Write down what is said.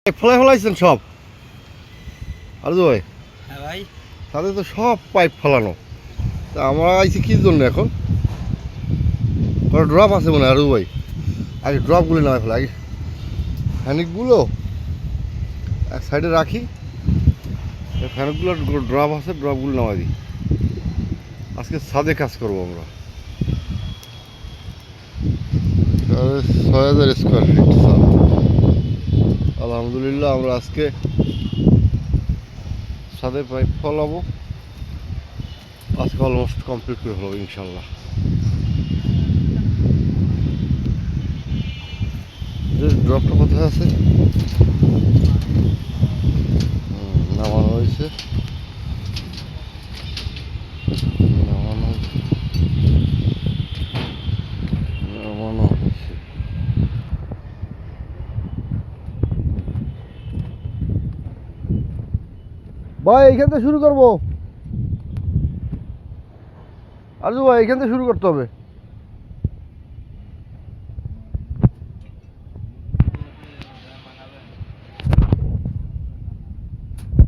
ফেলাই ফেলাইছেন সব আর ভাই হ্যাঁ ভাই, তাদের তো সব পাইপ ফেলানো। তা আমরা আইছি কি জন্য এখন? ড্রপ আছে মনে হয় আর ভাই, আগে ড্রপগুলো নামাই ফেলে, আগে ফ্যানিকগুলো এক সাইডে রাখি, ফ্যানিকগুলোর ড্রপ আছে, ড্রপগুলো নামাই দিই। আজকে ছাদে কাজ করবো আমরা। ৬,০০০ স্কোয়ার ফিট ছাদ। আলহামদুলিল্লাহ আমরা আজকে ছাদে পাইপ ফলাবো, আজকে অলমোস্ট কমপ্লিট করে ফেলবো ইনশাল্লাহ। ড্রপটা কোথায় আছে? নামানো হয়েছে, নামানো হয়েছে, নামানো হয়েছে। ভাই এইখান থেকে শুরু করবো, আরজু ভাই এইখান থেকে শুরু করতে হবে।